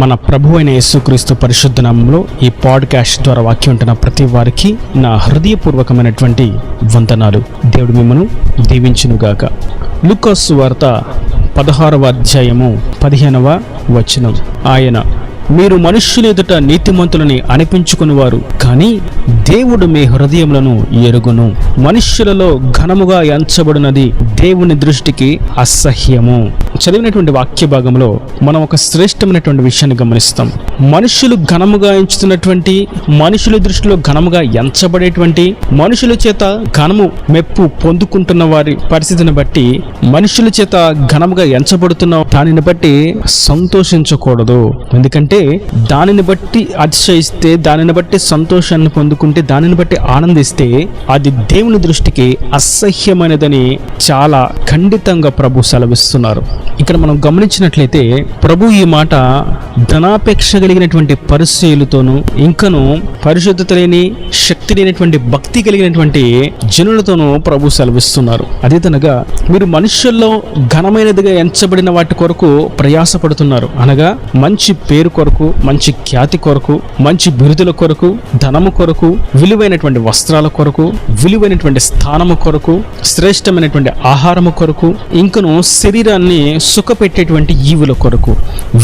మన ప్రభు అయిన యేసుక్రీస్తు పరిశుద్ధ నామములో ఈ పాడ్కాస్ట్ ద్వారా వాక్యం ఉంటున్న ప్రతి వారికి నా హృదయపూర్వకమైనటువంటి వందనాలు. దేవుడు మిమ్మను దీవించునుగాక. లూకా సువార్త 16వ అధ్యాయము 15వ వచనం. ఆయన, మీరు మనుష్యుల ఎదుట నీతిమంతులని అనిపించుకునివారు, కానీ దేవుడు మీ హృదయములను ఎరుగును. మనుష్యులలో ఘనముగా ఎంచబడినది దేవుని దృష్టికి అసహ్యము. చదివినటువంటి వాక్య భాగంలో మనం ఒక శ్రేష్టమైనటువంటి విషయాన్ని గమనిస్తాం. మనుషులు ఘనముగా ఎంచుతున్నటువంటి, మనుషుల దృష్టిలో ఘనముగా ఎంచబడేటువంటి, మనుషుల చేత ఘనము మెప్పు పొందుకుంటున్న వారి పరిస్థితిని బట్టి, మనుషుల చేత ఘనముగా ఎంచబడుతున్న దానిని బట్టి సంతోషించకూడదు. ఎందుకంటే దానిని బట్టి అతిశయిస్తే, దానిని బట్టి సంతోషాన్ని పొందుకుంటే, దానిని బట్టి ఆనందిస్తే అది దేవుని దృష్టికి అసహ్యమైనదని చాలా ఖండితంగా ప్రభు సెలవిస్తున్నారు. ఇక్కడ మనం గమనించినట్లయితే ప్రభు ఈ మాట ధనాపేక్ష కలిగినటువంటి పరిచయులతోనూ, ఇంకను పరిశుద్ధత లేని, శక్తి లేనటువంటి, భక్తి కలిగినటువంటి జనులతోనూ ప్రభు సెలవిస్తున్నారు. అదేతనగా మీరు మనుషుల్లో ఘనమైనదిగా ఎంచబడిన వాటి కొరకు ప్రయాసపడుతున్నారు. అనగా మంచి పేరు కొరకు, మంచి ఖ్యాతి కొరకు, మంచి బిరుదుల కొరకు, ధనము కొరకు, విలువైనటువంటి వస్త్రాల కొరకు, విలువైనటువంటి స్థానము కొరకు, శ్రేష్టమైనటువంటి ఆహారము కొరకు, ఇంకను శరీరాన్ని సుఖపెట్టేటువంటి ఈవుల కొరకు,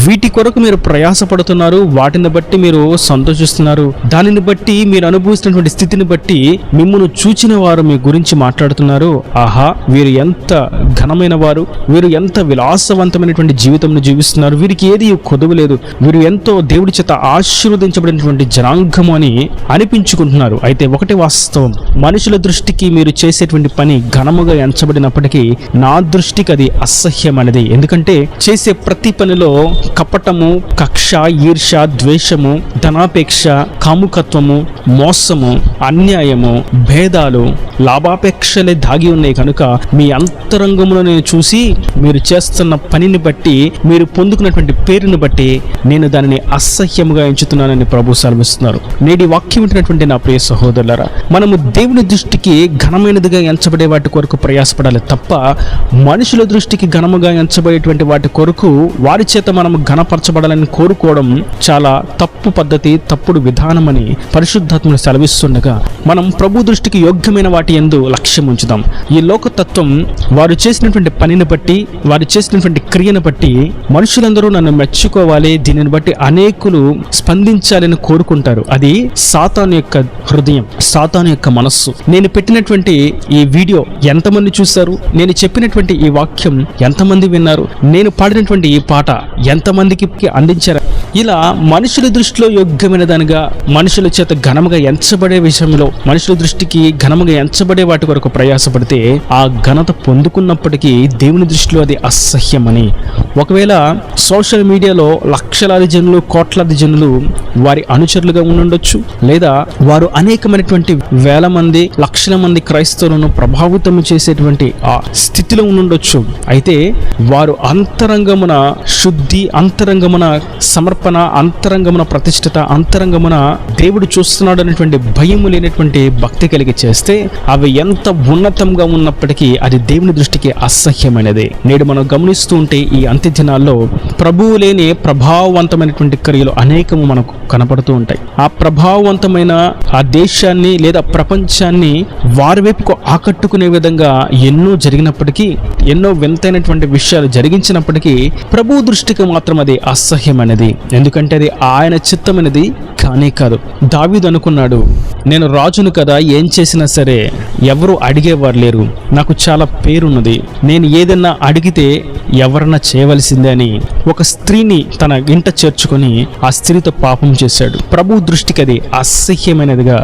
వీటి కొరకు మీరు ప్రయాసపడుతున్నారు. వాటిని బట్టి మీరు సంతోషిస్తున్నారు. దానిని బట్టి మీరు అనుభవిస్తున్నటువంటి స్థితిని బట్టి మిమ్మల్ని చూచిన వారు మీ గురించి మాట్లాడుతున్నారు. ఆహా, వీరు ఎంత ఘనమైన వారు, వీరు ఎంత విలాసవంతమైనటువంటి జీవితంను జీవిస్తున్నారు, వీరికి ఏది కొదువు లేదు, వీరు ఎంతో దేవుడి చేత ఆశీర్వదించబడినటువంటి జనాంగము అని అనిపించుకుంటున్నారు. అయితే ఒకటి వాస్తవం, మనుషుల దృష్టికి మీరు చేసేటువంటి పని ఘనముగా ఎంచబడినప్పటికీ నా దృష్టికి అది అసహ్యమైనది. ఎందుకంటే చేసే ప్రతి పనిలో కపటము, కక్ష, ఈర్ష, ద్వేషము, ధనాపేక్ష, కాముకత్వము, మోసము, అన్యాయము, భేదాలు, లాభాపేక్షలే దాగి ఉన్నాయి. కనుక మీ అంతరంగమును నేను చూసి, మీరు చేస్తున్న పనిని బట్టి, మీరు పొందుకున్నటువంటి పేరుని బట్టి నేను దానిని అసహ్యముగా ఎంచుతున్నానని ప్రభు సెలవిస్తున్నారు. నేటి వాక్యం వింటున్నటువంటి నా ప్రియ సహోదరులారా, మనము దేవుని దృష్టికి ఘనమైనదిగా ఎంచబడే వాటి కొరకు ప్రయాసపడాలి తప్ప మనుషుల దృష్టికి ఘనముగా ఎంచబడేటువంటి వాటి కొరకు వారి చేత మనము ఘనపరచబడాలని కోరుకోవడం చాలా తప్పు పద్ధతి, తప్పుడు విధానమని పరిశుద్ధాత్మను సెలవిస్తుండగా మనం ప్రభు దృష్టికి యోగ్యమైన వాటి యందు లక్ష్యం ఉంచుదాం. ఈ లోకతత్వం వారు చేసినటువంటి పనిని బట్టి, వారు చేసినటువంటి క్రియను బట్టి మనుషులందరూ నన్ను మెచ్చుకోవాలి, దీనిని బట్టి అనేకులు స్పందించాలని కోరుకుంటారు. అది సాతాను యొక్క హృదయం, సాతాను యొక్క మనస్సు. నేను పెట్టినటువంటి ఈ వీడియో ఎంతమంది చూశారు, నేను చెప్పినటువంటి ఈ వాక్యం ఎంతమంది విన్నారు, నేను పాడినటువంటి ఈ పాట ఎంతమందికి అందించారు, ఇలా మనుషుల దృష్టిలో యోగ్యమైన దానిగా, మనుషుల చేత ఘనముగా ఎంచబడే విషయంలో, మనుషుల దృష్టికి ఘనముగా ఎంచబడే వాటి కొరకు ప్రయాసపడితే ఆ ఘనత పొందుకున్నప్పటికీ దేవుని దృష్టిలో అది అసహ్యమని. ఒకవేళ సోషల్ మీడియాలో లక్షలాది జనులు, కోట్లాది జనులు వారి అనుచరులుగా ఉండుండొచ్చు, లేదా వారు అనేకమైనటువంటి వేల మంది, లక్షల మంది క్రైస్తవులను ప్రభావితం చేసేటువంటి ఆ స్థితిలో ఉండుండొచ్చు. అయితే వారు అంతరంగమున శుద్ధి, అంతరంగమున సమర్పణ, అంతరంగమున ప్రతిష్ఠిత, అంతరంగమున దేవుడు చూస్తున్నాడు అనేటువంటి భయము లేనటువంటి భక్తి కలిగి చేస్తే అవి ఎంత ఉన్నతంగా ఉన్నప్పటికీ అది దేవుని దృష్టికి అసహ్యమైనది. నేడు మనం గమనిస్తూ ఉంటే ఈ అంత్య దినాల్లో ప్రభువు లేని ప్రభావవంతమైనటువంటి క్రియలు అనేకము మనకు కనపడుతూ ఉంటాయి. ఆ ప్రభావవంతమైన ఆ దేశాన్ని లేదా ప్రపంచాన్ని వారి వైపుకు ఆకట్టుకునే విధంగా ఎన్నో జరిగినప్పటికీ, ఎన్నో వింతైనటువంటి విషయాలు జరిగించినప్పటికీ ప్రభు దృష్టికి మాత్రం అది అసహ్యమైనది. ఎందుకంటే అది ఆయన చిత్తమైనది కానే కాదు. దావీదు అనుకున్నాడు, నేను రాజును కదా, ఏం చేసినా సరే ఎవరు అడిగేవారు లేరు, నాకు చాలా పేరున్నది, నేను ఏదన్నా అడిగితే ఎవరన్నా చేయవలసిందే అని ఒక స్త్రీని తన ఇంట చేర్చుకొని ఆ స్త్రీతో పాపం చేశాడు. ప్రభు దృష్టికి అది అసహ్యమైనదిగా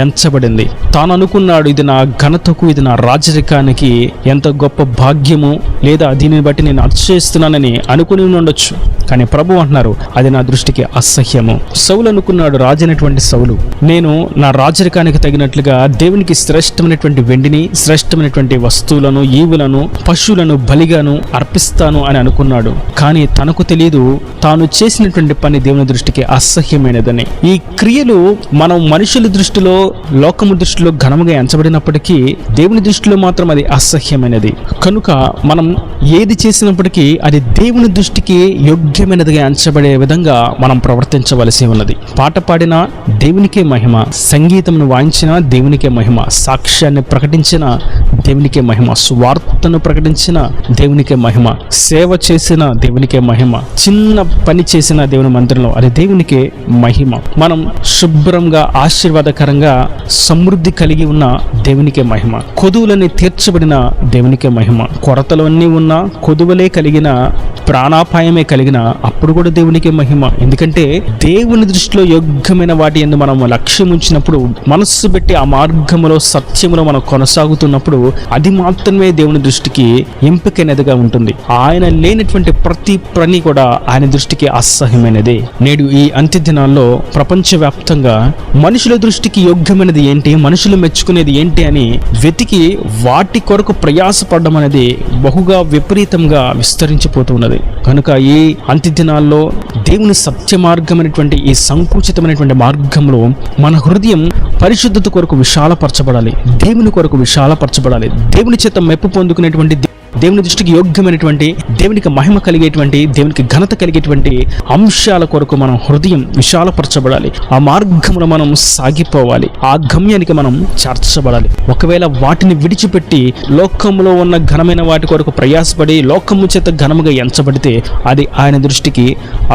ఎంచబడింది. తాను అనుకున్నాడు, ఇది నా ఘనతకు, ఇది నా రాజరికానికి ఎంత గొప్ప భాగ్యము, లేదా దీనిని బట్టి నేను అతిశయిస్తున్నానని అనుకుని ఉండొచ్చు. కానీ ప్రభు అంటున్నారు, అది నా దృష్టికి అసహ్యము. సౌలు అనుకున్నాడు, రాజైనటువంటి సౌలు, నేను నా రాజరికానికి తగినట్లుగా దేవునికి శ్రేష్టమైనటువంటి వెండిని, శ్రేష్టమైనటువంటి వస్తువులను, ఈవులను, పశువులను బలిగాను అర్పిస్తాను చేస్తాను అని అనుకున్నాడు. కానీ తనకు తెలియదు తాను చేసినటువంటి పని దేవుని దృష్టికి అసహ్యమైనదని. ఈ క్రియలు మనం మనుషుల దృష్టిలో, లోకము దృష్టిలో ఘనముగా ఎంచబడినప్పటికీ దేవుని దృష్టిలో మాత్రం అది అసహ్యమైనది. కనుక మనం ఏది చేసినప్పటికీ అది దేవుని దృష్టికి యోగ్యమైనదిగా ఎంచబడే విధంగా మనం ప్రవర్తించవలసి ఉన్నది. పాట పాడినా దేవునికే మహిమ, సంగీతమును వాయించినా దేవునికే మహిమ, సాక్ష్యాన్ని ప్రకటించిన దేవునికే మహిమ, స్వార్థను ప్రకటించిన దేవునికే మహిమ, సేవ చేసిన దేవునికే మహిమ, చిన్న పని చేసిన దేవుని మందిరంలో అది దేవునికే మహిమ. మనం శుభ్రంగా ఆశీర్వాదకరంగా సమృద్ధి కలిగి ఉన్న దేవునికే మహిమ, కొదువులని తీర్చబడిన దేవునికే మహిమ, కొరతలు అన్నీ ఉన్న కొదువలే కలిగిన, ప్రాణాపాయమే కలిగిన అప్పుడు కూడా దేవునికే మహిమ. ఎందుకంటే దేవుని దృష్టిలో యోగ్యమైన వాటి యందు మనం లక్ష్యం ఉంచినప్పుడు, మనస్సు పెట్టి ఆ మార్గములో సత్యములో మనం కొనసాగుతున్నప్పుడు అది మాత్రమే దేవుని దృష్టికి ఎంపికైనదిగా ఉంటుంది. ఆయన లేనటువంటి ప్రతి పని కూడా ఆయన దృష్టికి అసహ్యమైనది. నేడు ఈ అంత్య దినాల్లో ప్రపంచవ్యాప్తంగా మనుషుల దృష్టికి యోగ్యమైనది ఏంటి, మనుషులు మెచ్చుకునేది ఏంటి అని వెతికి వాటి కొరకు ప్రయాసపడడం అనేది బహుగా విపరీతంగా విస్తరించిపోతున్నది. కనుక ఈ అంత్య దినాల్లో దేవుని సత్య మార్గమైనటువంటి ఈ సంకుచితమైనటువంటి మార్గంలో మన హృదయం పరిశుద్ధత కొరకు విశాలపరచబడాలి, దేవుని కొరకు విశాలపరచబడాలి. దేవుని చేత మెప్పు పొందుకునేటువంటి, దేవుని దృష్టికి యోగ్యమైనటువంటి, దేవునికి మహిమ కలిగేటువంటి, దేవునికి ఘనత కలిగేటువంటి అంశాల కొరకు మనం హృదయం విశాలపరచబడాలి. ఆ మార్గంలో మనం సాగిపోవాలి, ఆ గమ్యానికి మనం చేర్చబడాలి. ఒకవేళ వాటిని విడిచిపెట్టి లోకంలో ఉన్న ఘనమైన వాటి కొరకు ప్రయాసపడి లోకము చేత ఘనముగా ఎంచబడితే అది ఆయన దృష్టికి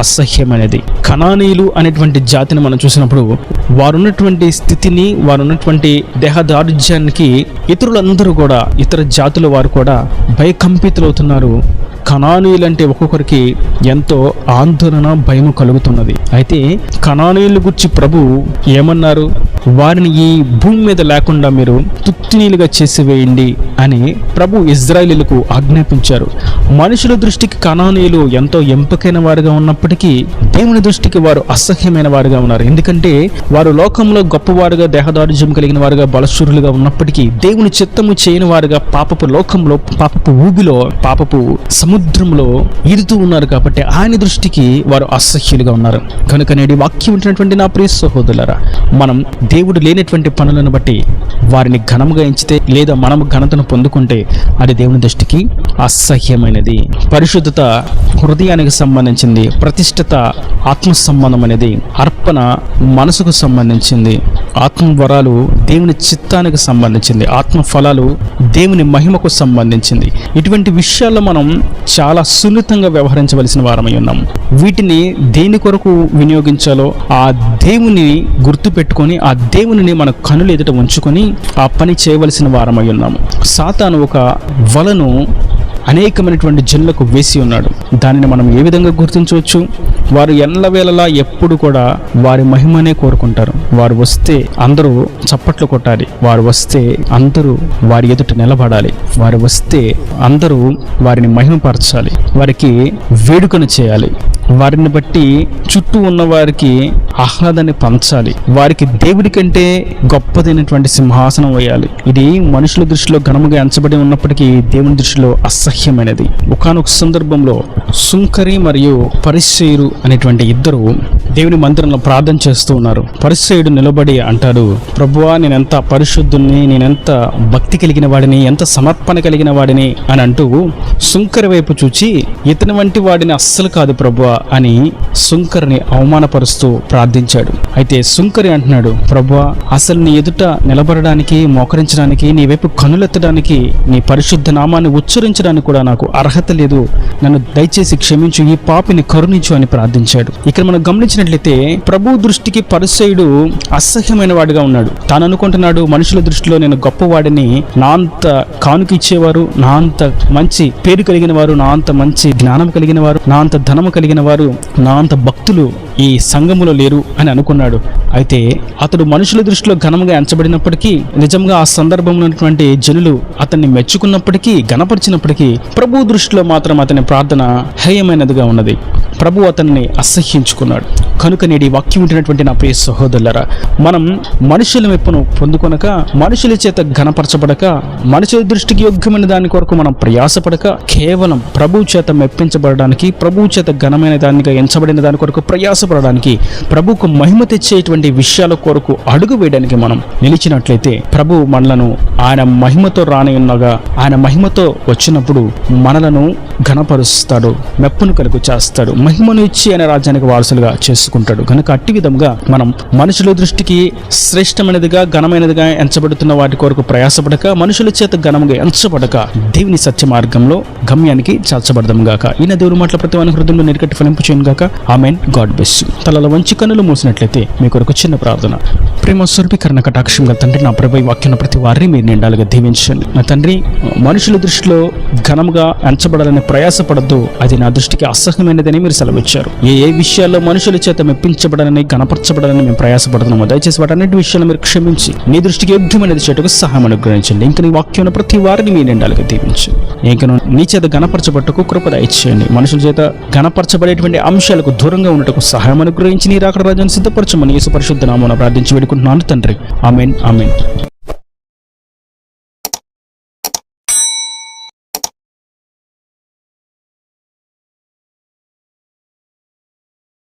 అసహ్యమైనది. కనానీయులు అనేటువంటి జాతిని మనం చూసినప్పుడు వారున్నటువంటి స్థితిని, వారున్నటువంటి దేహదారుఢ్యానికి ఇతరులందరూ కూడా, ఇతర జాతుల వారు కూడా భయకంపితులవుతున్నారు. కనానీయులంటే ఒక్కొక్కరికి ఎంతో ఆందోళన, భయము కలుగుతున్నది. అయితే కనానీయుల గురించి ప్రభు ఏమన్నారు? వారిని ఈ భూమి మీద లేకుండా మీరు తుత్తినీలుగా చేసివేయండి అని ప్రభు ఇజ్రాయేలీయులకు ఆజ్ఞాపించారు. మనుషుల దృష్టికి కనానీయులు ఎంతో ఎంపికైన వారుగా ఉన్నప్పటికీ దేవుని దృష్టికి వారు అసహ్యమైన వారుగా ఉన్నారు. ఎందుకంటే వారు లోకంలో గొప్పవారుగా, దేహదారుఢ్యం కలిగిన వారుగా, బలశూరులుగా ఉన్నప్పటికీ దేవుని చిత్తము చేయని వారుగా పాపపు లోకంలో, పాపపు ఊబిలో, పాపపు సముద్రంలో ఈదుతూ ఉన్నారు. కాబట్టి ఆయన దృష్టికి వారు అసహ్యులుగా ఉన్నారు. కనుక నేటి వాక్యం ఉంటున్నటువంటి నా ప్రియ సహోదరులారా, మనం దేవుడు లేనటువంటి పనులను బట్టి వారిని ఘనముగా ఎంచితే, లేదా మనము ఘనతను పొందుకుంటే అది దేవుని దృష్టికి అసహ్యమైనది. పరిశుద్ధత హృదయానికి సంబంధించింది, ప్రతిష్టత ఆత్మ సంబంధం అనేది, అర్పణ మనసుకు సంబంధించింది, ఆత్మ వరాలు దేవుని చిత్తానికి సంబంధించింది, ఆత్మ ఫలాలు దేవుని మహిమకు సంబంధించింది. ఇటువంటి విషయాల్లో మనం చాలా సున్నితంగా వ్యవహరించవలసిన వారమై ఉన్నాం. వీటిని దేని కొరకు వినియోగించాలో ఆ దేవుని గుర్తు పెట్టుకొని, ఆ దేవుని మన కనుల ఎదుట ఉంచుకొని ఆ పని చేయవలసిన వారమై ఉన్నాము. సాతాను ఒక వలను అనేకమైనటువంటి జనులకు వేసి ఉన్నాడు. దానిని మనం ఏ విధంగా గుర్తించవచ్చు? వారు ఎల్లవేళలా ఎప్పుడు కూడా వారి మహిమనే కోరుకుంటారు. వారు వస్తే అందరూ చప్పట్లు కొట్టాలి, వారు వస్తే అందరూ వారి ఎదుట నిలబడాలి, వారు వస్తే అందరూ వారిని మహిమపరచాలి, వారికి వేడుకను చేయాలి, వారిని బట్టి చుట్టూ ఉన్న వారికి ఆహ్లాదాన్ని పంచాలి, వారికి దేవుడి కంటే గొప్పదైనటువంటి సింహాసనం వేయాలి. ఇది మనుషుల దృష్టిలో ఘనముగా ఎంచబడి ఉన్నప్పటికీ దేవుని దృష్టిలో అసహ్యమైనది. ఒకానొక సందర్భంలో సుంకరి మరియు పరిసయ్యుడు అనేటువంటి ఇద్దరు దేవుని మందిరంలో ప్రార్థన చేస్తూ ఉన్నారు. పరిసయ్యుడు నిలబడి అంటాడు, ప్రభువా, నేనెంత పరిశుద్ధుని, నేనెంత భక్తి కలిగిన వాడిని, ఎంత సమర్పణ కలిగిన వాడిని అని అంటూ సుంకరి వైపు చూచి, ఇతని వంటి వాడిని అస్సలు కాదు ప్రభువా అని సుంకరిని అవమానపరుస్తూ ప్రార్థించాడు. అయితే సుంకరి అంటున్నాడు, ప్రభువా, అసలు నీ ఎదుట నిలబడడానికి, మోకరించడానికి, నీ వైపు కనులెత్తడానికి, నీ పరిశుద్ధ నామాన్ని ఉచ్చరించడానికి కూడా నాకు అర్హత లేదు, నన్ను దయచేసి క్షమించు, ఈ పాపిని కరుణించు అని ప్రార్థించాడు. ఇక్కడ మనం గమనించినట్లయితే ప్రభు దృష్టికి పరిసయ్యుడు అసహ్యమైన వాడిగా ఉన్నాడు. తాను అనుకుంటున్నాడు, మనుషుల దృష్టిలో నేను గొప్పవాడిని, నా అంత కానుక ఇచ్చేవారు, నా అంత మంచి పేరు కలిగిన వారు, నా అంత మంచి జ్ఞానం కలిగిన వారు, నా అంత ధనము కలిగిన వారు, నా అంత భక్తులు ఈ సంఘములో లేరు అని అనుకున్నాడు. అయితే అతడు మనుషుల దృష్టిలో ఘనంగా ఎంచబడినప్పటికీ, నిజంగా ఆ సందర్భంలో ఉన్నటువంటి జనులు అతన్ని మెచ్చుకున్నప్పటికీ, గణపరిచినప్పటికీ, ప్రభు దృష్టిలో మాత్రం అతని ప్రార్థన హేయమైనదిగా ఉన్నది. ప్రభు అతన్ని అసహ్యించుకున్నాడు. కనుక నేటి వాక్యం ఉంటున్నటువంటి నా ప్రియ సహోదరులారా, మనం మనుషుల మెప్పును పొందుకొనక, మనుషుల చేత ఘనపరచబడక, మనుషుల దృష్టికి యోగ్యమైన దాని కొరకు మనం ప్రయాసపడక, కేవలం ప్రభు చేత మెప్పించబడడానికి, ప్రభు చేత ఘనమైన దానిగా ఎంచబడిన దాని కొరకు ప్రయాసపడడానికి, ప్రభువుకు మహిమ తెచ్చేటువంటి విషయాల కొరకు అడుగు వేయడానికి మనం నిలిచినట్లయితే, ప్రభు మనలను ఆయన మహిమతో రానియున్నగా, ఆయన మహిమతో వచ్చినప్పుడు మనలను ఘనపరుస్తాడు, మెప్పును కలుగు చేస్తాడు, మహిమను ఇచ్చి ఆయన రాజ్యానికి వారసులుగా చేసుకుంటాడు. కనుక అట్టి విధంగా మనం మనుషుల దృష్టికి శ్రేష్టమైనదిగా, ఘనమైనదిగా ఎంచబడుతున్న వాటి కొరకు ప్రయాసపడక, మనుషుల చేత ఘనంగా ఎంచబడక, దేవుని సత్య మార్గంలో గమ్యానికి చేర్చబడదాం గాక. ఈయన దేవుని మాటల ప్రతి వాని హృదయంలో నిరకట్టి ఫలింపు చేయను గాక. ఆమేన్. God bless you. తలల వంచి కన్నులు మూసినట్లయితే మీ కొరకు చిన్న ప్రార్థన. ప్రేమ స్వరూపీకరణ కటాక్షంగా తండ్రి, నా ప్రభు వాక్యం ప్రతి వారిని మీరు నిండాలుగా దీవించండి. నా తండ్రి, మనుషుల దృష్టిలో ఘనంగా ఎంచబడాలని ప్రయాసపడద్దు, అది నా దృష్టికి అసహ్యమైనదని మీరు సెలవిచ్చారు. ఏ విషయాల్లో మనుషుల చేత మెప్పించబడాలని, గణపరచబడాలని మేము ప్రయాసపడుతున్నామో, దయచేసి వాటన్నిటి విషయాలు మీరు క్షమించి నీ దృష్టికి యోగ్యమైనది చేటుకు సహాయం అనుగ్రహించండి. ఇంక నీ వాక్యం ప్రతి వారిని మీరు నిండాలుగా దీవించండి. ఇంకను నీ చేత గణపరచబట్టుకు కృప దయచేయండి. మనుషుల చేత గణపరచబడేటువంటి అంశాలకు దూరంగా ఉండటకు సహాయం అనుగ్రహించి నీ రాకడ రాజ్యాన్ని సిద్ధపరచమని యేసు పరిశుద్ధ నామమున ప్రార్థించి వేడుకుంటున్నాను తండ్రి. ఆమేన్. ఆమేన్.